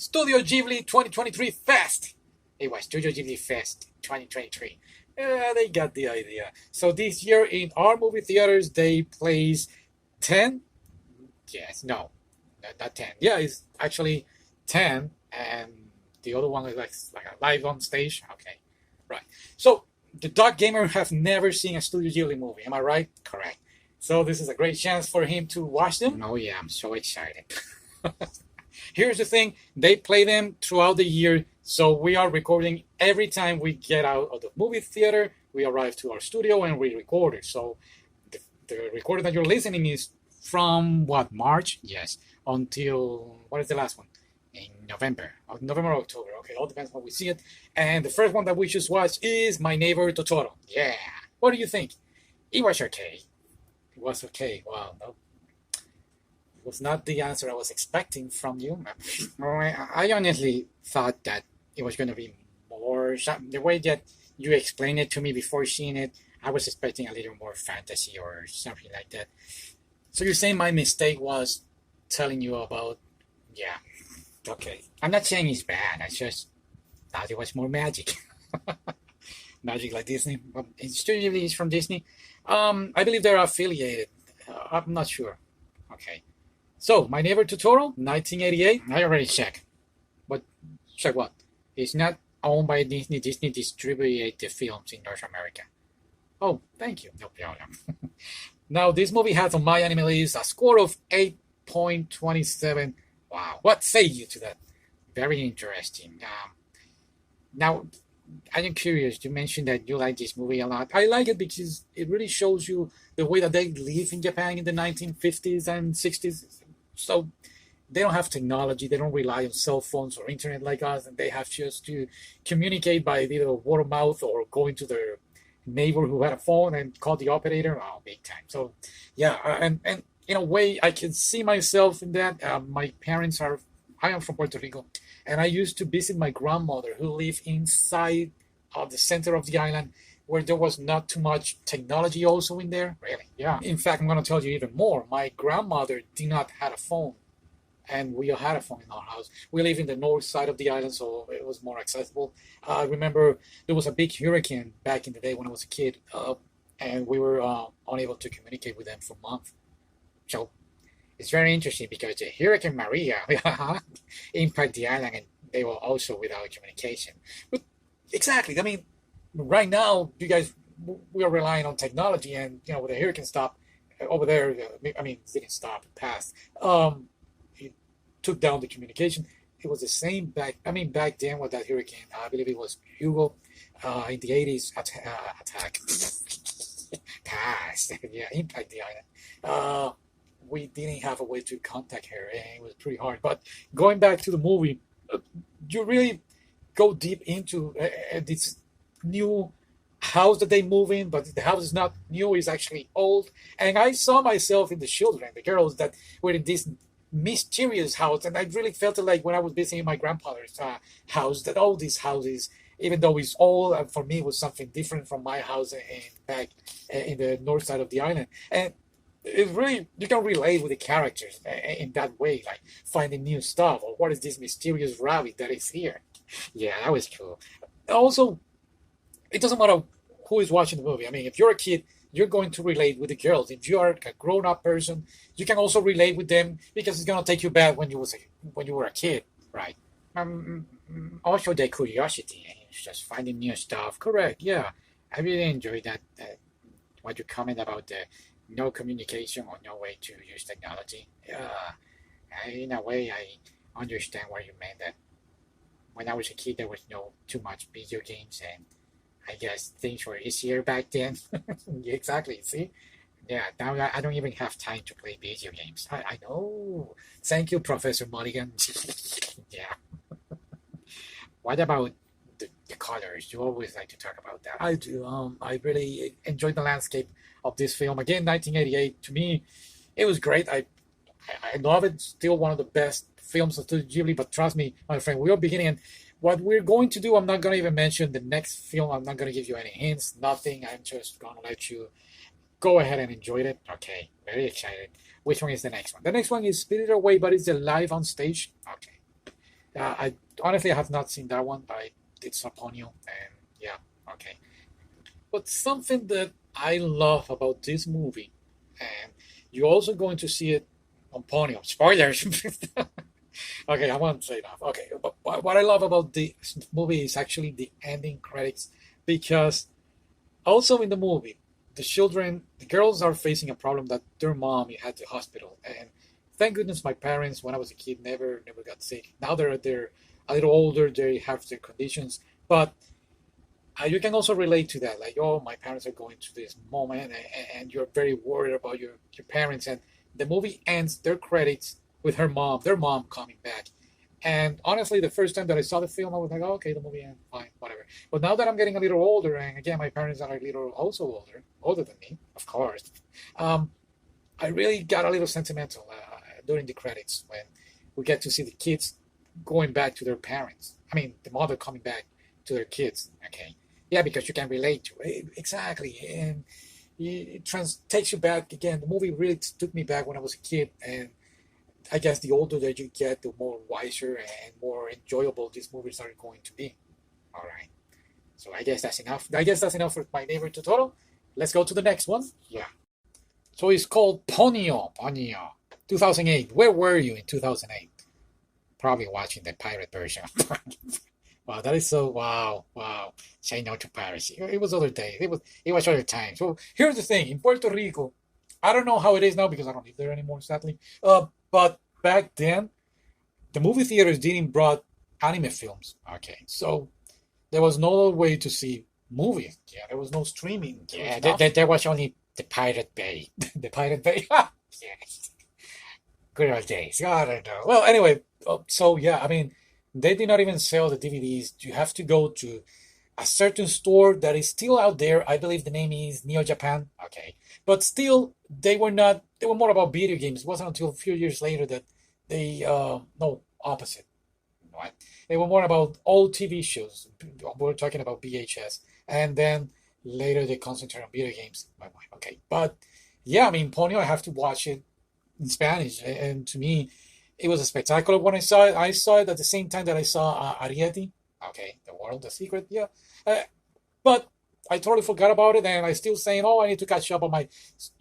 Studio Ghibli 2023 Fest. It was Studio Ghibli Fest 2023. They got the idea. So this year in our movie theaters, they plays 10. Yes, no, not 10. Yeah, it's actually 10, and the other one is like a live on stage. Okay, right. So the dog gamer have never seen a Studio Ghibli movie. Am I right? Correct. So this is a great chance for him to watch them. Oh yeah, I'm so excited. Here's the thing, they play them throughout the year, so we are recording every time we get out of the movie theater. We arrive to our studio and we record it. So the recording that you're listening is from what, March? Yes, until, what is the last one? In November or October. Okay, all depends when we see it. And the first one that we just watched is My Neighbor Totoro. Yeah, what do you think? It was okay. It was okay. Well, no, it was not the answer I was expecting from you. I honestly thought that it was going to be more, the way that you explained it to me before seeing it, I was expecting a little more fantasy or something like that. So you're saying my mistake was telling you about, yeah, okay. I'm not saying it's bad, I just thought it was more magic. Magic like Disney. Studio Ghibli is from Disney. I believe they're affiliated. I'm not sure. Okay. So, My Neighbor Totoro, 1988. I already checked. But, check what? It's not owned by Disney. Disney distributed the films in North America. Oh, thank you. No problem. Now, this movie has on my anime list a score of 8.27. Wow. What say you to that? Very interesting. Now, I am curious. You mentioned that you like this movie a lot. I like it because it really shows you the way that they live in Japan in the 1950s and 60s. So they don't have technology. They don't rely on cell phones or internet like us, and they have just to communicate by either word of mouth or going to their neighbor who had a phone and call the operator. Oh, big time. So yeah, and in a way, I can see myself in that. My parents are. I am from Puerto Rico, and I used to visit my grandmother who lived inside of the center of the island where there was not too much technology also in there. Really? Yeah. In fact, I'm going to tell you even more. My grandmother did not have a phone, and we had a phone in our house. We live in the north side of the island, so it was more accessible. I remember there was a big hurricane back in the day when I was a kid, and we were unable to communicate with them for months. So it's very interesting because the Hurricane Maria impacted the island, and they were also without communication. But exactly, I mean, right now, you guys, we are relying on technology, and with the hurricane stop over there, I mean, it didn't stop, it passed. It took down the communication. It was the same back then with that hurricane. I believe it was Hugo in the 80s attack. Passed. Yeah, impact the island. We didn't have a way to contact her, and it was pretty hard. But going back to the movie, you really go deep into this new house that they move in, but the house is not new, it's actually old. And I saw myself in the children, the girls that were in this mysterious house, and I really felt it like when I was visiting my grandfather's house, that all these houses, even though it's old, and for me it was something different from my house back in the north side of the island. And it's really, you can relate with the characters in that way, like finding new stuff, or what is this mysterious rabbit that is here. Yeah, that was cool. Also, it doesn't matter who is watching the movie. I mean, if you're a kid, you're going to relate with the girls. If you are a grown-up person, you can also relate with them because it's gonna take you back when you were a kid, right? Also, the curiosity, it's just finding new stuff. Correct. Yeah, I really enjoyed that. What you comment about the no communication or no way to use technology. Yeah, in a way, I understand what you meant. That when I was a kid, there was no too much video games, and I guess things were easier back then. Exactly. See, yeah. Now I don't even have time to play video games. I know. Thank you, Professor Mulligan. Yeah. What about the colors? You always like to talk about that. I do. I really enjoyed the landscape of this film. Again, 1988. To me, it was great. I love it. Still one of the best films of Studio Ghibli. But trust me, my friend, we are beginning. And what we're going to do, I'm not going to even mention the next film. I'm not going to give you any hints. Nothing. I'm just going to let you go ahead and enjoy it. Okay. Very excited. Which one is the next one? The next one is Spirited Away, but it's a live on stage. Okay. I honestly have not seen that one. I did saw Ponyo, and yeah, okay. But something that I love about this movie, and you're also going to see it on Ponyo. Spoilers. Okay, I won't say that. Okay, but what I love about the movie is actually the ending credits, because also in the movie, the girls are facing a problem that their mom had to hospital, and thank goodness my parents, when I was a kid, never got sick. Now they're a little older, they have their conditions, but you can also relate to that. Like, oh, my parents are going through this moment, and you're very worried about your parents. And the movie ends their credits with their mom coming back. And honestly, the first time that I saw the film, I was like, oh, okay, the movie ends, fine, whatever. But now that I'm getting a little older, and again, my parents are a little also older than me, of course. Um, I really got a little sentimental during the credits when we get to see the kids going back to their parents. I mean, the mother coming back to their kids. Okay, yeah, because you can relate to it exactly, and takes you back again. The movie really took me back when I was a kid, and I guess the older that you get, the more wiser and more enjoyable these movies are going to be. All right, so I guess that's enough. I guess that's enough for my neighbor Totoro. Let's go to the next one. Yeah. So it's called Ponyo. Ponyo. 2008. Where were you in 2008? Probably watching the pirate version. Wow, that is so wow, wow. Say no to piracy. It was other days. It was other times. So here's the thing: in Puerto Rico, I don't know how it is now because I don't live there anymore, sadly. But back then, the movie theaters didn't brought anime films. Okay, so there was no way to see movies. Yeah, there was no streaming. Yeah, there was only the Pirate Bay. The Pirate Bay. Yes, good old days. I don't know. Well, anyway, so yeah, I mean, they did not even sell the DVDs. You have to go to a certain store that is still out there. I believe the name is Neo Japan. Okay, but still, they were not. They were more about video games. It wasn't until a few years later that they no opposite. Right? They were more about old TV shows. We're talking about VHS, and then later they concentrate on video games. Okay, but yeah, I mean, Ponyo, I have to watch it in Spanish, and to me, it was a spectacular when I saw it. I saw it at the same time that I saw Arieti. Okay, the world, the secret. Yeah, uh, but I totally forgot about it, and I still saying, "Oh, I need to catch up on my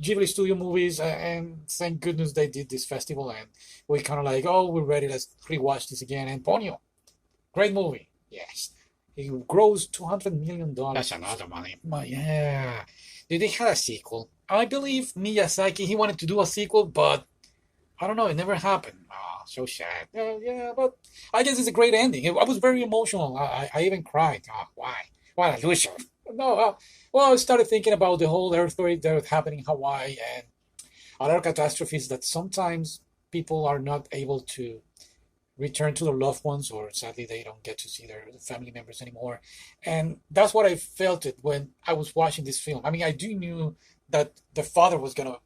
Ghibli Studio movies." And thank goodness they did this festival, and we kind of like, "Oh, we're ready. Let's rewatch this again." And Ponyo, great movie. Yes, it grossed $200 million. That's a lot of money. But yeah, did they have a sequel? I believe Miyazaki he wanted to do a sequel, but I don't know. It never happened. Oh, so sad. Yeah, but I guess it's a great ending. I was very emotional. I even cried. Oh, why? What a loser. No, well, I started thinking about the whole earthquake that happened in Hawaii and other catastrophes that sometimes people are not able to return to their loved ones, or sadly they don't get to see their family members anymore. And that's what I felt it when I was watching this film. I mean, I do knew that the father was gonna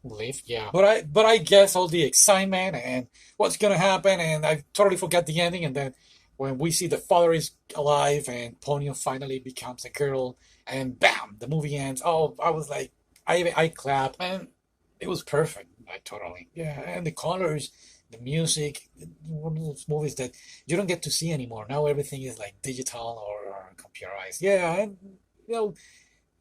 live, yeah, but I guess all the excitement and what's gonna happen, and I totally forgot the ending. And then when we see the father is alive and Ponyo finally becomes a girl, and bam, the movie ends. Oh, I was like, I clap, and it was perfect. I totally, yeah, and the colors, the music, one of those movies that you don't get to see anymore. Now everything is like digital or computerized. Yeah, and you know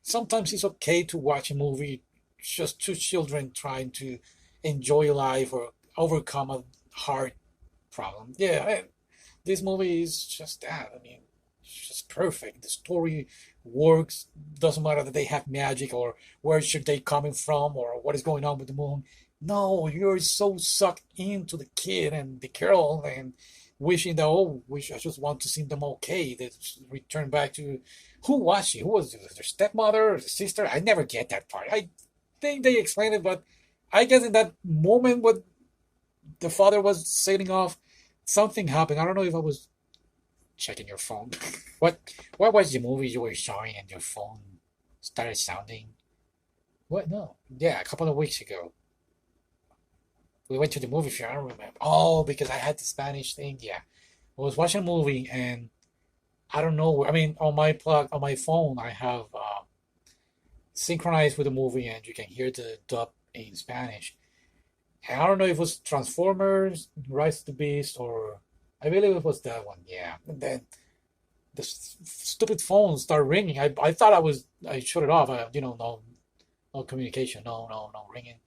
sometimes it's okay to watch a movie, just two children trying to enjoy life or overcome a hard problem. Yeah, this movie is just that. I mean, it's just perfect. The story works. Doesn't matter that they have magic or where should they coming from or what is going on with the moon. No, you're so sucked into the kid and the girl and wishing that, oh, wish I just want to see them okay. They return back to who was she? Who was it? Their stepmother, or sister? I never get that part. I think they explained it, but I guess in that moment when the father was sailing off, something happened. I don't know if I was checking your phone. what what was the movie you were showing and your phone started sounding? What? No. Yeah, a couple of weeks ago. We went to the movie theater. I don't remember. Oh, because I had the Spanish thing. Yeah. I was watching a movie and I don't know. I mean, on my phone, I have synchronized with the movie, and you can hear the dub in Spanish. And I don't know if it was Transformers, Rise of the Beast, or I believe it was that one. Yeah. And then the stupid phone started ringing. I thought I shut it off. No communication. No ringing.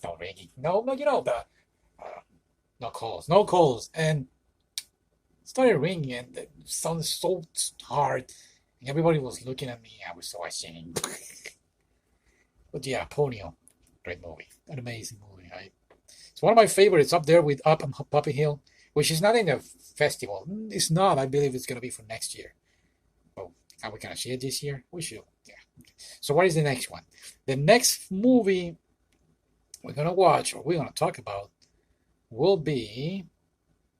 No ringing. No. Uh, no calls. No calls. And started ringing, and it sounded so hard. And everybody was looking at me. I was so ashamed. But yeah, Ponyo, great movie, an amazing movie. It's one of my favorites up there with Up and Puppy Hill, which is not in the festival. It's not. I believe it's gonna be for next year. Oh, are we gonna see it this year? We should. Yeah. So what is the next one? The next movie we're gonna watch or we're gonna talk about will be.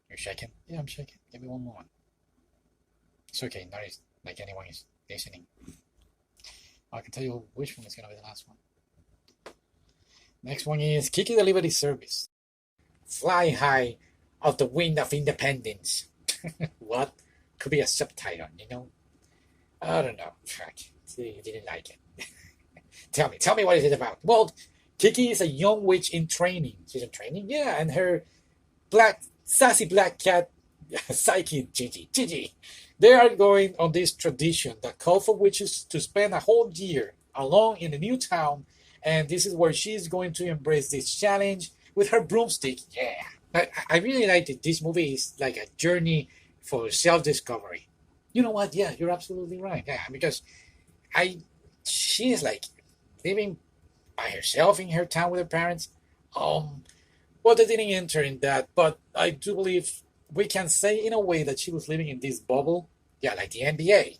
You're shaking? Yeah, I'm shaking. Give me one moment. It's okay. Not like anyone is listening. I can tell you which one is gonna be the last one. Next one is Kiki Delivery Service. Fly high of the wind of independence. What? Could be a subtitle, you know? I don't know. You didn't like it. Tell me what is it about? Well, Kiki is a young witch in training. She's in training? Yeah, and her sassy black cat, Psyche Gigi. They are going on this tradition that calls for witches to spend a whole year alone in a new town, and this is where she's going to embrace this challenge with her broomstick. Yeah. I really like it. This movie is like a journey for self-discovery. You know what? Yeah, you're absolutely right. Yeah, because she is like living by herself in her town with her parents. Um, well, they didn't enter in that, but I do believe we can say in a way that she was living in this bubble. Yeah, like the NBA.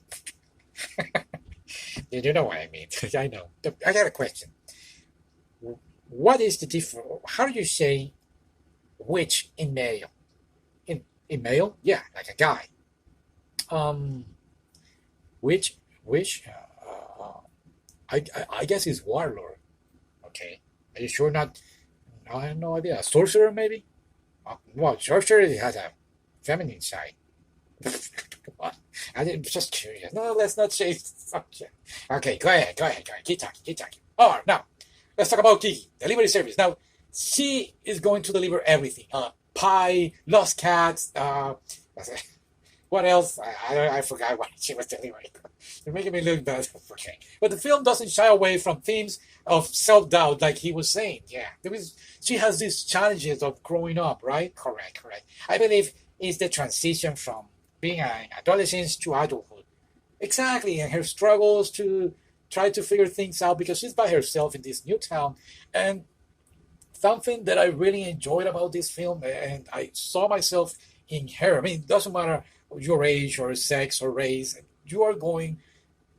You know what I mean? I know. I got a question. What is the difference? How do you say which in male? In male? Yeah, like a guy. Um, which? I guess it's warlord. Okay. Are you sure not? No, I have no idea. A sorcerer, maybe? Well, sorcerer has a feminine side. What? I'm just curious. No, let's not change the subject. Okay, go ahead. Keep talking. All right, now, let's talk about Kiki, delivery service. Now, she is going to deliver everything. Pie, lost cats, what else? I forgot what she was delivering. You're making me look bad. Okay. But the film doesn't shy away from themes of self-doubt, like he was saying. Yeah. She has these challenges of growing up, right? Correct. I believe it's the transition from being an adolescent to adulthood. Exactly. And her struggles to try to figure things out because she's by herself in this new town. And something that I really enjoyed about this film, and I saw myself in her. I mean, it doesn't matter your age or sex or race. You are going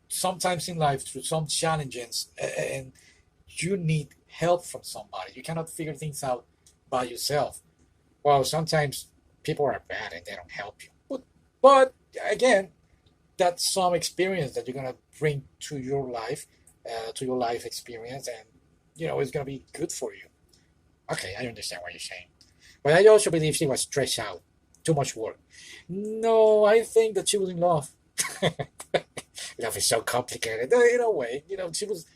sometimes in life through some challenges, and you need help from somebody. You cannot figure things out by yourself. Well, sometimes people are bad and they don't help you. But again, that's some experience that you're gonna bring to your life experience, and it's gonna be good for you. Okay, I understand what you're saying. But I also believe she was stressed out. Too much work. No, I think that she was in love. Love is so complicated. In a way, she was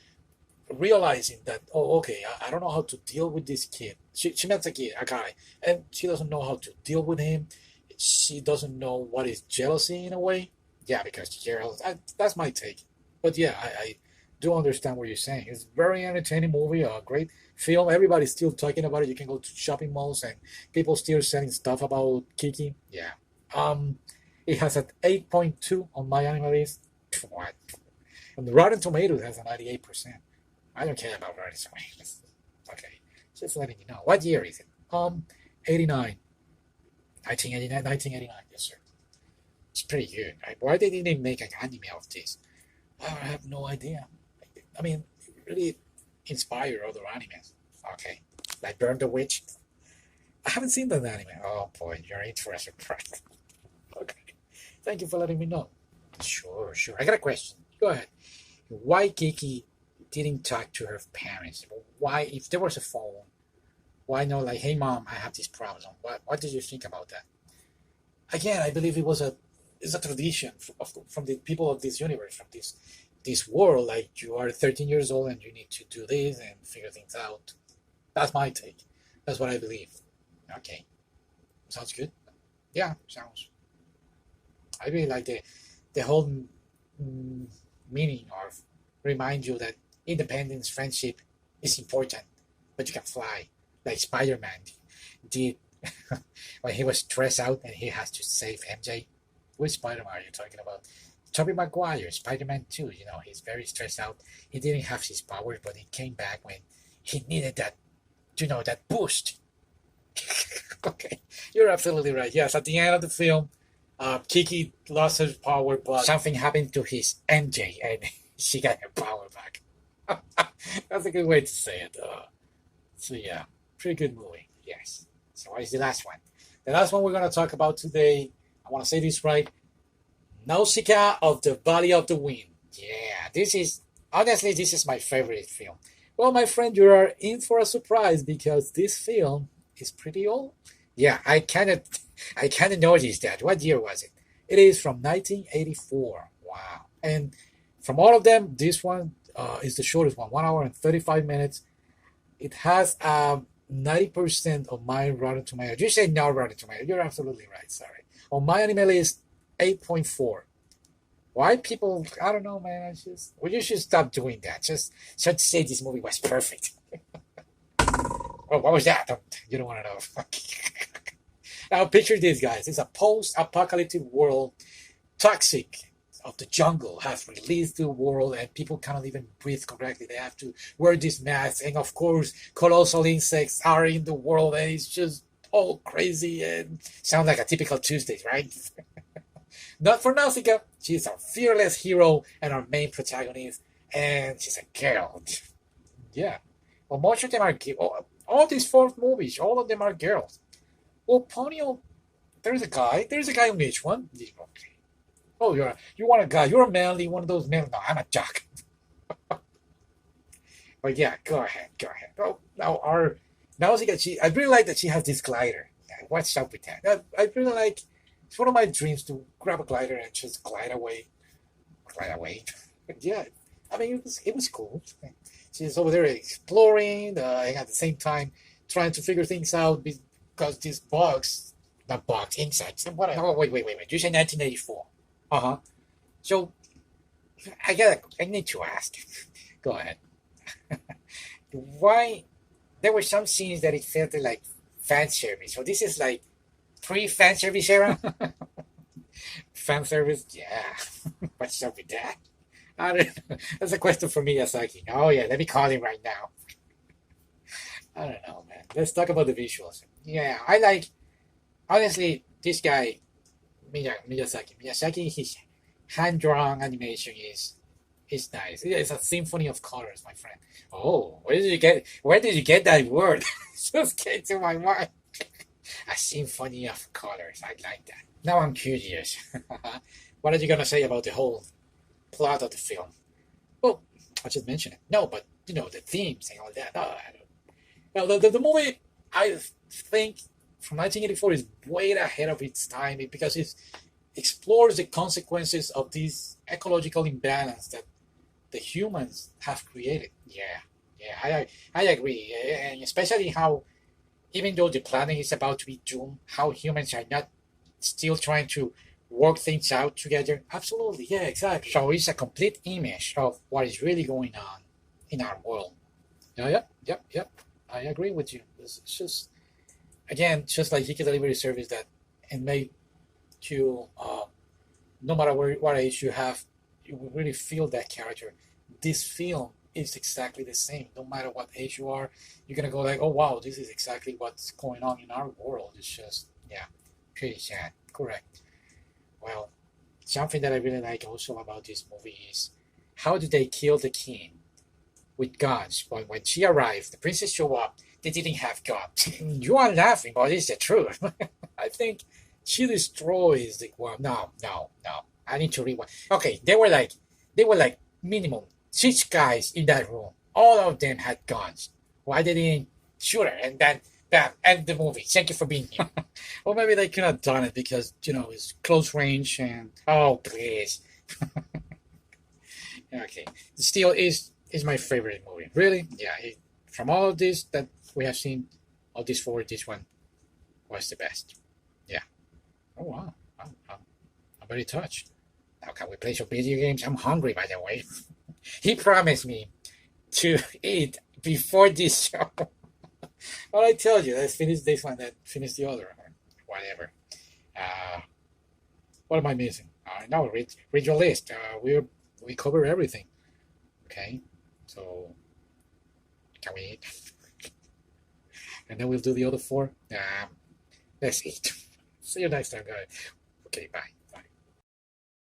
realizing that, oh, okay, I don't know how to deal with this kid. She met a guy, and she doesn't know how to deal with him. She doesn't know what is jealousy in a way. Yeah, because jealous. That's my take. But yeah, I do understand what you're saying. It's a very entertaining movie, a great film. Everybody's still talking about it. You can go to shopping malls and people still selling stuff about Kiki. Yeah. Um, it has an 8.2 on my anime list. What? And the Rotten Tomatoes has a 98%. I don't care about Rotten Tomatoes. Okay. Just letting you know. What year is it? 89. 1989. Yes, sir. It's pretty good. Right? Why they didn't make an anime of this? I have no idea. I mean, it really inspire other animes. Okay. Like Burn the Witch. I haven't seen that anime. Oh boy, you're interested, right? Okay. Thank you for letting me know. Sure. I got a question. Go ahead. Why Kiki didn't talk to her parents? Why, if there was a phone, why not like, hey mom, I have this problem? What did you think about that? Again, I believe it's a tradition from the people of this universe, from this world. Like you are 13 years old and you need to do this and figure things out. That's my take. That's what I believe. Okay, sounds good. Yeah, sounds. I really like the whole mm, meaning of remind you that independence, friendship is important, but you can fly like Spider-Man did when he was stressed out and he has to save MJ. Which Spider-Man are you talking about? Tobey Maguire, Spider-Man 2. He's very stressed out. He didn't have his powers, but he came back when he needed that boost. Okay, you're absolutely right. Yes, at the end of the film, Kiki lost her power, but something happened to his MJ, and she got her power back. That's a good way to say it. So yeah, pretty good movie. Yes. So what is the last one? The last one we're gonna talk about today. I want to say this right. Nausicaa of the Valley of the Wind. Yeah, this is my favorite film. Well, my friend, you are in for a surprise because this film is pretty old. Yeah, I kind of noticed that. What year was it? It is from 1984. Wow. And from all of them, this one is the shortest one, 1 hour and 35 minutes. It has 90% of my Rotten Tomatoes. You say no Rotten Tomatoes. You're absolutely right. Sorry. On my anime list, 8.4. Why people? I don't know, man. Well, you should stop doing that. Just say this movie was perfect. Oh, what was that? You don't want to know. Now picture this, guys. It's a post-apocalyptic world. Toxic of the jungle has released the world, and people cannot even breathe correctly. They have to wear these masks, and of course, colossal insects are in the world, and it's just all crazy and sounds like a typical Tuesday, right? Not for Nausicaa. She's our fearless hero and our main protagonist, and she's a girl. Yeah. Well, most of them are all these four movies. All of them are girls. Well, Ponyo, there's a guy. There's a guy on each one. Okay. Oh, you want a guy? You're a manly one of those men. No, I'm a jock. But yeah, go ahead. Go ahead. Oh, now our Nausicaa. I really like that she has this glider. Yeah, what's up with that? I really like. It's one of my dreams to grab a glider and just glide away. Glide away. Yeah, I mean it was cool. She's over there exploring, and at the same time trying to figure things out because these bugs, not bugs, insects. And what? Oh, wait. You said 1984. Uh huh. So I need to ask. Go ahead. Why? There were some scenes that it felt like fan service. So this is like pre-fan service era. Fan service, yeah. What's up with that? I don't know. That's a question for Miyazaki. Oh yeah, let me call him right now. I don't know, man. Let's talk about the visuals. Yeah, I like. Honestly, this guy, Miyazaki. Miyazaki, his hand-drawn animation is nice. It's a symphony of colors, my friend. Oh, Where did you get that word? Just came to my mind. A symphony of colors. I like that. Now I'm curious. What are you gonna say about the whole plot of the film? Well, I just mentioned it. No, but the themes and all that. No, I don't. Now the movie, I think, from 1984 is way ahead of its time because it explores the consequences of this ecological imbalance that the humans have created. Yeah, yeah, I agree, and especially how even though the planet is about to be doomed, how humans are not still trying to work things out together. Absolutely, yeah, exactly. So it's a complete image of what is really going on in our world. Yeah, yep. I agree with you. It's just again, just like Hiki Delivery Service that and made you no matter what age you have, you will really feel that character. This film is exactly the same. No matter what age you are, you're gonna go like, oh wow, this is exactly what's going on in our world. It's just yeah, pretty sad. Correct. Well, something that I really like also about this movie is how did they kill the king with guns? When she arrived, the princess showed up. They didn't have guns. You are laughing, but it's the truth. I think she destroys the world. No. I need to rewind. Okay, they were like minimum 6 guys in that room. All of them had guns. Why they didn't shoot her and then bam, end the movie. Thank you for being here. Or maybe they could have done it because it's close range and oh please. Okay, still is my favorite movie. Really, yeah. From all of this that we have seen, all these four, this one was the best. Yeah. Oh wow, I'm very touched. Now can we play some video games? I'm hungry, by the way. He promised me to eat before this show. Well, I tell you, let's finish this one, then finish the other, or whatever. Uh, what am I missing? No, read your list. We cover everything. Okay, so can we eat? And then we'll do the other four. Let's eat. See you next time, guys. Okay, bye.